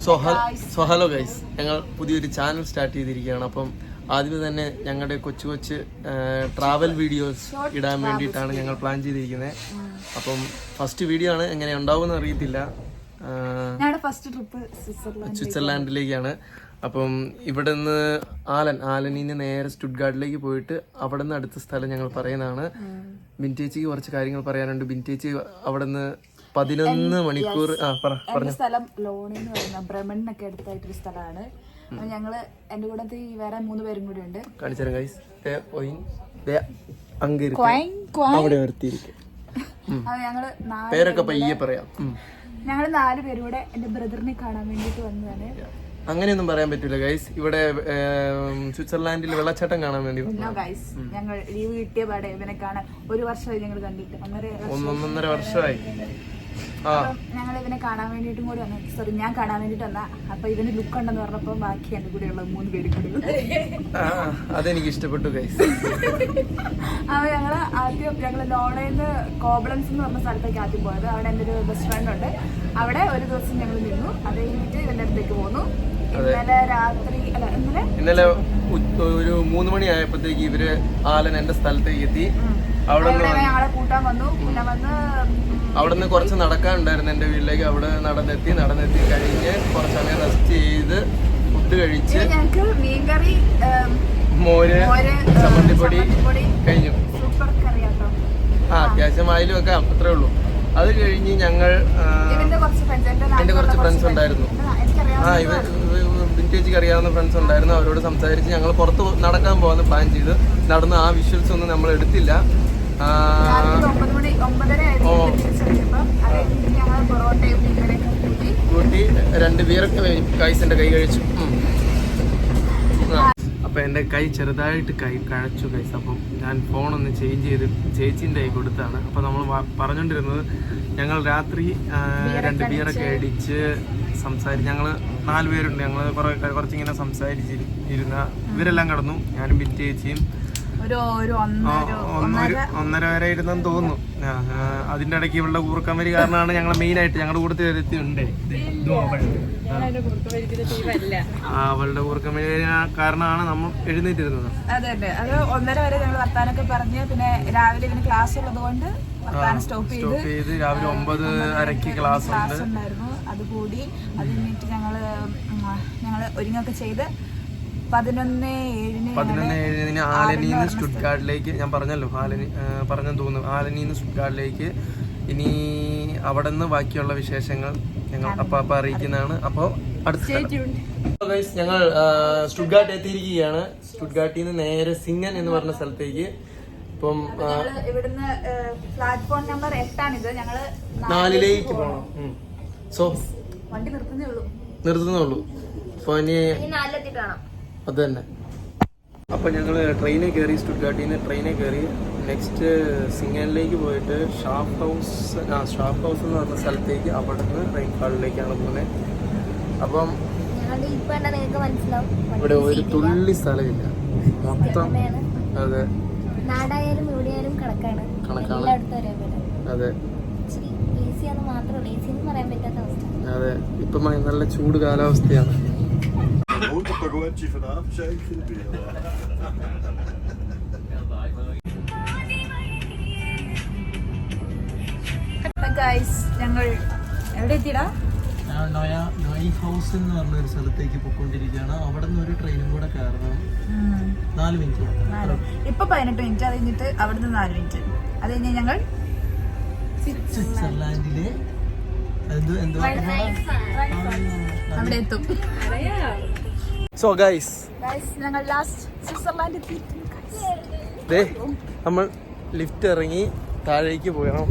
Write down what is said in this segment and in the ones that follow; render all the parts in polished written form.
So hello guys, ഞങ്ങൾ പുതിയൊരു channel start ചെയ്തിരിക്കുകയാണ്. അപ്പം ആദ്യമേ തന്നെ ഞങ്ങളുടെ കൊച്ചു ട്രാവൽ വീഡിയോസ് ഇടാൻ വേണ്ടിയിട്ടാണ് ഞങ്ങൾ പ്ലാൻ ചെയ്തിരിക്കുന്നത്. അപ്പം ഫസ്റ്റ് വീഡിയോ ആണ്, എങ്ങനെ ഉണ്ടാവുമെന്ന് അറിയത്തില്ല. സ്വിറ്റ്സർലാൻഡിലേക്കാണ്. അപ്പം ഇവിടെ നിന്ന് ആലനിൽ നിന്ന് നേരെ സ്റ്റുട്ട്ഗാർട്ടിലേക്ക് പോയിട്ട് അവിടെ നിന്ന് അടുത്ത സ്ഥലം ഞങ്ങൾ പറയുന്നതാണ്. ബിൻറ്റേച്ചിക്ക് കുറച്ച് കാര്യങ്ങൾ പറയാനുണ്ട്. ബിൻറ്റേച്ചി അവിടെ നിന്ന് 11 മണിക്കൂർ സ്ഥലം ലോണിൽ നിന്ന് ബ്രഹ്മണിനൊക്കെ അടുത്തായിട്ടൊരു സ്ഥലമാണ്. ഞങ്ങള് എന്റെ കൂടെ വേറെ 3 പേരും കൂടി ഉണ്ട്. കാണിച്ചു ഗൈസ്, അവിടെ നിർത്തിയിരിക്കും. പേരൊക്കെ പയ്യെ പറയാം. ഞങ്ങള് 4 പേരും കൂടെ എന്റെ ബ്രദറിനെ കാണാൻ വേണ്ടിട്ട് വന്നതാണ്. അങ്ങനെയൊന്നും പറയാൻ പറ്റൂല ഗൈസ്. ഇവിടെ സ്വിറ്റ്സർലാൻഡിൽ വെള്ളച്ചാട്ടം കാണാൻ വേണ്ടി ഗൈസ് ഞങ്ങൾ ലീവ് കിട്ടിയ പാടെ ഇവനെ കാണാൻ 1 വർഷമായി ഞങ്ങൾ കണ്ടിട്ട്. 1.5 വർഷമായി. ഞങ്ങൾ ഇവനെ കാണാൻ വേണ്ടിയിട്ടും കൂടി വന്നു. സോറി, ഞാൻ കാണാൻ വേണ്ടിട്ട് വന്ന. അപ്പൊ ഇവന് ലുക്ക് ഉണ്ടെന്ന് പറഞ്ഞപ്പോ ബാക്കി എന്റെ കൂടെയുള്ള 3 പേരും കൂടി അതെനിക്ക് ഇഷ്ടപ്പെട്ടു ഗൈസ്. അപ്പൊ ഞങ്ങള് ലോണയിന്ന് കോബ്ലൻസ് എന്ന് പറഞ്ഞ സ്ഥലത്തേക്ക് ആദ്യം പോയത്. അവിടെ എന്റെ ഒരു ബെസ്റ്റ് ഫ്രണ്ട് ഉണ്ട്. അവിടെ ഒരു ദിവസം ഞങ്ങൾ നിന്നു. അത് കഴിഞ്ഞിട്ട് ഇവന്റെ അടുത്തേക്ക് പോന്നു. ഇന്നലെ ഒരു 3 മണി ആയപ്പോഴത്തേക്ക് ഇവര് ആലൻ എന്റെ സ്ഥലത്തേക്ക് എത്തി. അവിടെ കൂട്ടാൻ വന്നു. പിന്നെ വന്ന് അവിടെ നിന്ന് കുറച്ച് നടക്കാനുണ്ടായിരുന്നു എന്റെ വീട്ടിലേക്ക്. അവിടെ നടന്നെത്തി കഴിഞ്ഞ് കുറച്ച് സമയം റെസ്റ്റ് ചെയ്ത് ഫുഡ് കഴിച്ച് ഞങ്ങൾക്ക് മീൻകറി, മോര്, ചമ്മന്തിപ്പൊടി കഴിഞ്ഞു. സൂപ്പർ കറിയാട്ടോ. അത്യാവശ്യം ആയാലും ഒക്കെ അത്രേ ഉള്ളൂ. അത് കഴിഞ്ഞ് ഞങ്ങൾ എന്റെ കുറച്ച് ഫ്രണ്ട്സ് ഉണ്ടായിരുന്നു. ബിൻറ്റേജിക്ക് അറിയാവുന്ന ഫ്രണ്ട്സ് ഉണ്ടായിരുന്നു. അവരോട് സംസാരിച്ച് ഞങ്ങൾ പുറത്ത് നടക്കാൻ പോകാൻ പ്ലാൻ ചെയ്ത് നടന്ന്. ആ വിഷ്വൽസ് ഒന്നും നമ്മൾ എടുത്തില്ല. കൂട്ടി 2 ബിയറൊക്കെ കൈസിന്റെ കൈ കഴിച്ചു. അപ്പൊ എന്റെ കൈ ചെറുതായിട്ട് കഴച്ചു ഗൈസ്. അപ്പം ഞാൻ ഫോണൊന്ന് ചേഞ്ച് ചെയ്ത് ചേച്ചിന്റെ കൈ കൊടുത്താണ്. അപ്പൊ നമ്മൾ പറഞ്ഞോണ്ടിരുന്നത് ഞങ്ങൾ രാത്രി 2 ബിയറൊക്കെ അടിച്ച് സംസാരിച്ച് ഞങ്ങള് 4 പേരുണ്ട്. ഞങ്ങള് കുറച്ചിങ്ങനെ സംസാരിച്ചിരുന്ന ഇവരെല്ലാം കടന്നു. ഞാനും ബിൻറ്റേച്ചിയും 1.5 വരെ ഇരുന്നെന്ന് തോന്നുന്നു. അതിന്റെ ഇടയ്ക്ക് ഇവളുടെ കൂർക്കമ്പരി കാരണമാണ് ഞങ്ങൾ മെയിൻ ആയിട്ട് ഞങ്ങളുടെ കൂട്ടത്തിൽ വരുത്തിയുണ്ട്. അവളുടെ കൂർക്കമ്പരി കാരണമാണ് നമ്മൾ എഴുന്നേറ്റിരുന്നത്. അതെ, അത് 1.5 വരെ ഞങ്ങൾ വർത്താനൊക്കെ പറഞ്ഞ് പിന്നെ രാവിലെ ഇതിന് ക്ലാസ് ഉള്ളത് കൊണ്ട് സ്റ്റോപ്പ് ചെയ്ത് രാവിലെ 9:30 ക്ലാസ് ഉണ്ടായിരുന്നു. അത് കൂടി അത് കഴിഞ്ഞിട്ട് ഞങ്ങള് ഒരുങ്ങൊക്കെ ചെയ്ത് 11:07 ആലനിന്ന് സ്റ്റുട്ട്ഗാർട്ടിലേക്ക്, ഞാൻ പറഞ്ഞല്ലോ പറഞ്ഞെന്ന് തോന്നുന്നു, ആലനിന്ന് സ്റ്റുട്ട്ഗാർട്ടിലേക്ക്. ഇനി അവിടെ നിന്ന് ബാക്കിയുള്ള വിശേഷങ്ങൾ ഞങ്ങൾ അപ്പാപ്പ അറിയിക്കുന്നതാണ്. അപ്പോൾ അടുത്ത ഞങ്ങൾ സ്റ്റുട്ട്ഗാർട്ട് എത്തിയിരിക്കുകയാണ്. സ്റ്റുട്ട്ഗാർട്ടിൽ നിന്ന് നേരെ സിംഗൻ എന്ന് പറഞ്ഞ സ്ഥലത്തേക്ക്. ഇപ്പം ഇവിടുന്ന് പ്ലാറ്റ്ഫോം നമ്പർ 8 ആണിത്. ഞങ്ങള് 4ലേക്ക് പോകണം. സോ വണ്ടി നിർത്തുന്നേ ഉള്ളൂ. അപ്പൊ ഇനി അത് തന്നെ. അപ്പൊ ഞങ്ങള് ട്രെയിനിൽ കയറി. സ്റ്റുട്ട്ഗാർട്ടിൽ നിന്ന് ട്രെയിനിൽ കയറി നെക്സ്റ്റ് സിംഗനിലേക്ക് പോയിട്ട് ഷാഫ് ഹൗസ് എന്ന് പറഞ്ഞ സ്ഥലത്തേക്ക്. അവിടെ നിന്ന് റെയിൻ ഹാളിലേക്കാണ് പോകുന്നത്. അപ്പം ഇവിടെ ഒരു തുള്ളി സ്ഥലമില്ല, മൊത്തം. അതെ, കണക്കാണ്. അതെ അതെ, ഇപ്പം നല്ല ചൂട് കാലാവസ്ഥയാണ്. ഞങ്ങൾ എവിടെ എത്തിയിടാ? നോയ് ഹൗസ് എന്ന് പറഞ്ഞൊരു സ്ഥലത്തേക്ക് പോയിക്കൊണ്ടിരിക്കുകയാണ്. അവിടെ നിന്ന് ഒരു ട്രെയിനും കൂടെ കയറണം. 4 മിനിറ്റ്. ഇപ്പൊ 18 മിനിറ്റ്. അത് കഴിഞ്ഞിട്ട് അവിടുന്ന് 4 മിനിറ്റ്. അത് കഴിഞ്ഞ് ഞങ്ങൾ സ്വിറ്റ്സർലാൻഡിലെ അവിടെ എത്തും. സോ ഗൈസ്, ഞങ്ങൾ ലാസ്റ്റ് സ്വിറ്റ്സർലാൻഡ് എത്തി. നമ്മൾ ലിഫ്റ്റ് ഇറങ്ങി താഴേക്ക് പോകണം.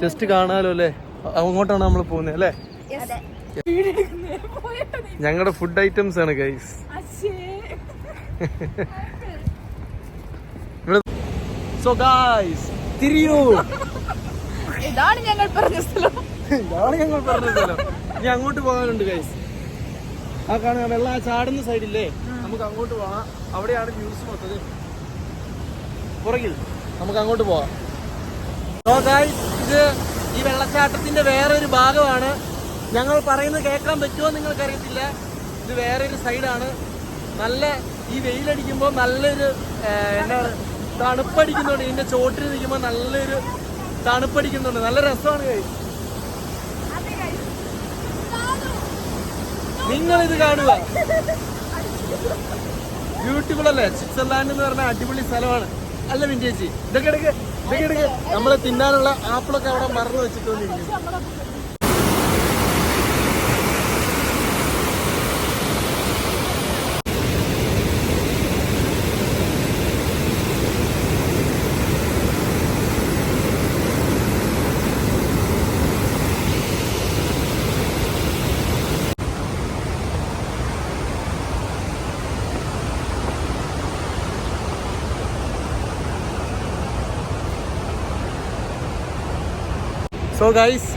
ജസ്റ്റ് കാണാലോ അല്ലേ? അങ്ങോട്ടാണ് നമ്മൾ പോകുന്നത് അല്ലേ? ഞങ്ങളുടെ ഫുഡ് ഐറ്റംസ് ആണ് ഗൈസ്. സോ ഗൈസ്, തിരിയൂ. ഇതാണ് ഞങ്ങൾ പറഞ്ഞ സ്ഥലം. ഇനി അങ്ങോട്ട് പോകാനുണ്ട് ഗൈസ്. ആ കാണുക വെള്ളം ചാടുന്ന സൈഡില്ലേ, നമുക്ക് അങ്ങോട്ട് പോകാം. അവിടെയാണ് വ്യൂസ് മൊത്തത്. പുറകിൽ നമുക്ക് അങ്ങോട്ട് പോകാം. സോ ഗൈസ്, ഇത് ഈ വെള്ളച്ചാട്ടത്തിന്റെ വേറൊരു ഭാഗമാണ്. ഞങ്ങൾ പറയുന്നത് കേൾക്കാൻ പറ്റുമോ നിങ്ങൾക്ക് അറിയത്തില്ല. ഇത് വേറൊരു സൈഡാണ്. നല്ല ഈ വെയിലടിക്കുമ്പോൾ നല്ലൊരു എന്നാ തണുപ്പടിക്കുന്നുണ്ട്. ഇതിന്റെ ചോട്ടിൽ നിൽക്കുമ്പോൾ നല്ലൊരു തണുപ്പടിക്കുന്നുണ്ട്. നല്ല രസമാണ് കഴിയും. നിങ്ങളിത് കാണുക, ബ്യൂട്ടിഫുൾ അല്ലേ? സ്വിറ്റ്സർലാൻഡ് എന്ന് പറഞ്ഞാൽ അടിപൊളി സ്ഥലമാണ് അല്ല വിൻചേച്ചി? ഇതൊക്കെ എടുക്ക്, ഇതൊക്കെ എടുക്ക്. നമ്മൾ തിന്നാനുള്ള ആപ്പിളൊക്കെ അവിടെ മറന്നു വെച്ചിട്ടുണ്ടിരിക്കും. സോ ഗൈസ്,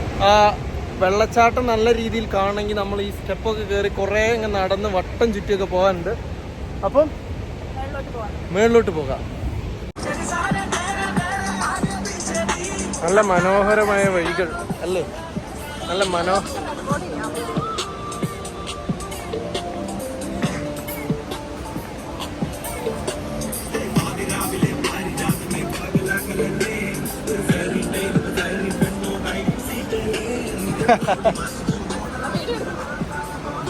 വെള്ളച്ചാട്ടം നല്ല രീതിയിൽ കാണണമെങ്കിൽ നമ്മൾ ഈ സ്റ്റെപ്പൊക്കെ കയറി കുറേ അങ്ങ് നടന്ന് വട്ടം ചുറ്റിയൊക്കെ പോകാനുണ്ട്. അപ്പം മേളിലോട്ട് പോകാം. നല്ല മനോഹരമായ വഴികൾ അല്ലേ? നല്ല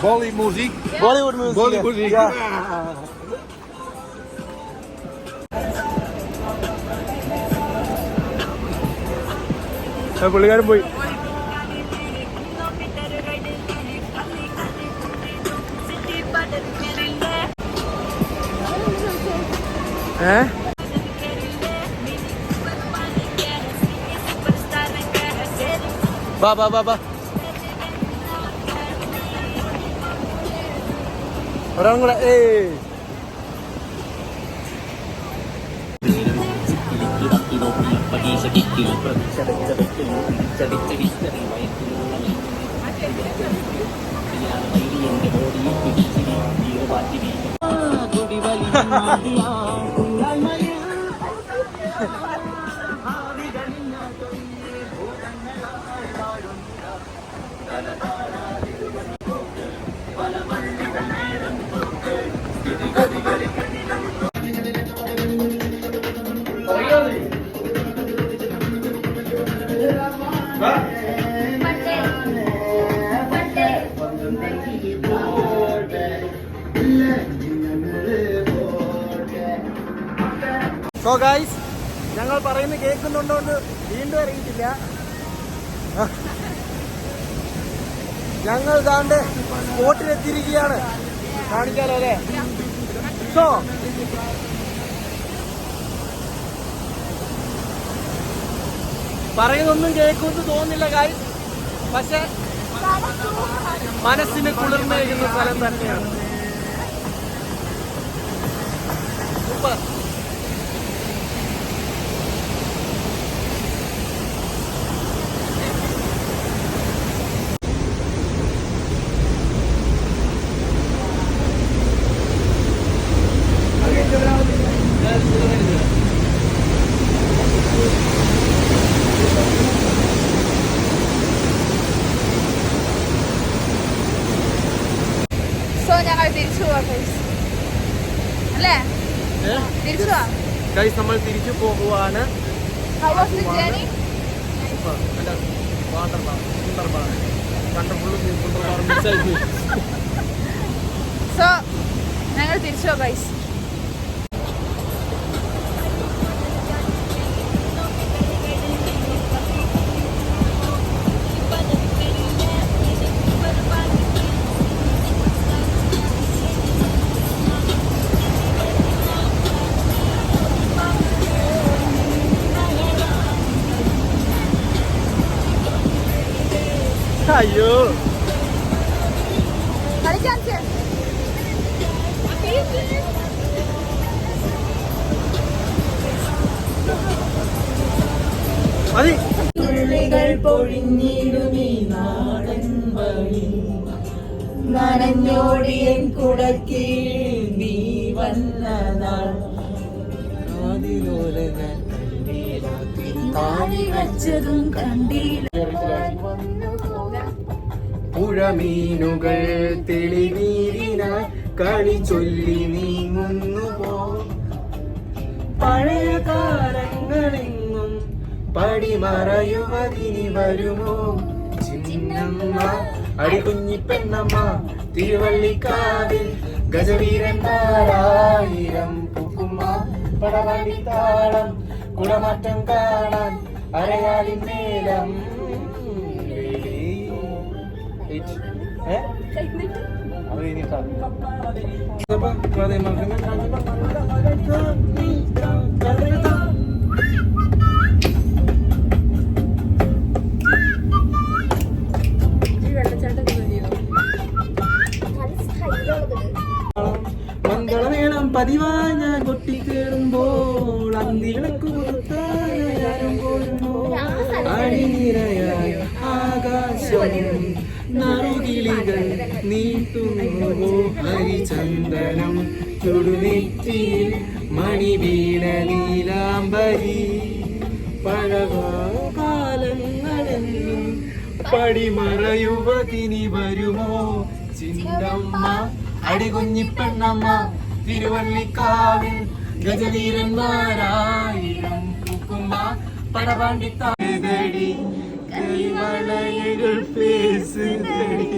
Bollywood music. Yeah. പുള്ളിക്കാരൻ പോയി. ബാ ബാ ബാ ബാ ഒരാളും കൂടെ. സോ ഗൈസ്, ഞങ്ങൾ പറയുന്നത് കേൾക്കുന്നുണ്ടോന്ന് വീണ്ടും അറിയിട്ടില്ല. ഞങ്ങൾ ദാണ്ട് സ്പോട്ടിലെത്തിയിരിക്കുകയാണ്. കാണിക്കാലോ അല്ലേ? സോ പറയുന്നൊന്നും കേൾക്കുമെന്ന് തോന്നില്ല ഗൈസ്, പക്ഷെ മനസ്സിന് കുളിർമേകുന്ന സ്ഥലം തന്നെയാണ്. സൂപ്പർ. ഞങ്ങൾ തിരിച്ചു പോവാ അല്ലേ? തിരിച്ചു പോവാം ഗൈസ്, നമ്മൾ തിരിച്ചു പോകുവാണ്. സോ ഞങ്ങൾ തിരിച്ചു പോവാം ഗൈസ്. അയ്യോ, മതി. നനഞ്ഞോടിയൻ കുടക്കീഴിൽ നീ വന്ന നാൾ താഴെ വച്ചതും കണ്ടില്ല. പുഴമീനുകൾ തെളിനീരിനായി കളി ചൊല്ലി നീങ്ങുന്നു പോ പഴയ കാലങ്ങളെങ്ങും പടിമറയുവതിനി വരുമോ ചിന്നമ്മ അടികുഞ്ഞി പെണ്ണമ്മ തിരുവള്ളിക്കാവിൽ ഗജവീരന്മാരായിരം പൂക്കുമ്മ പടവണ്ടിത്താളം കുടമാറ്റം കാണാൻ അരയാലിൻ മേലം മംഗളമേളം പതിവായി ഞാൻ കൊട്ടിക്കേറുമ്പോൾ അന്തിവിളക്കു കൊടുത്താലും പോരുമ്പോൾ അണിനിരയായി ആകാശം നറുകിളികൾ നീട്ടുന്നു ഹരിചന്ദനം ചുടുനെറ്റിയിൽ മണിവീണ നീലാംബരി പഴകാലങ്ങളെന്നും പടിമറയുവതിനി വരുമോ ചിന്തമ്മ അടികുഞ്ഞിപ്പെണ്ണമ്മ തിരുവള്ളിക്കാവിൽ ഗജവീരന്മാരായിരം പൂക്കുമ്മ പടപാണ്ടിത്താടി കൈവളയകൾ പേസുതടി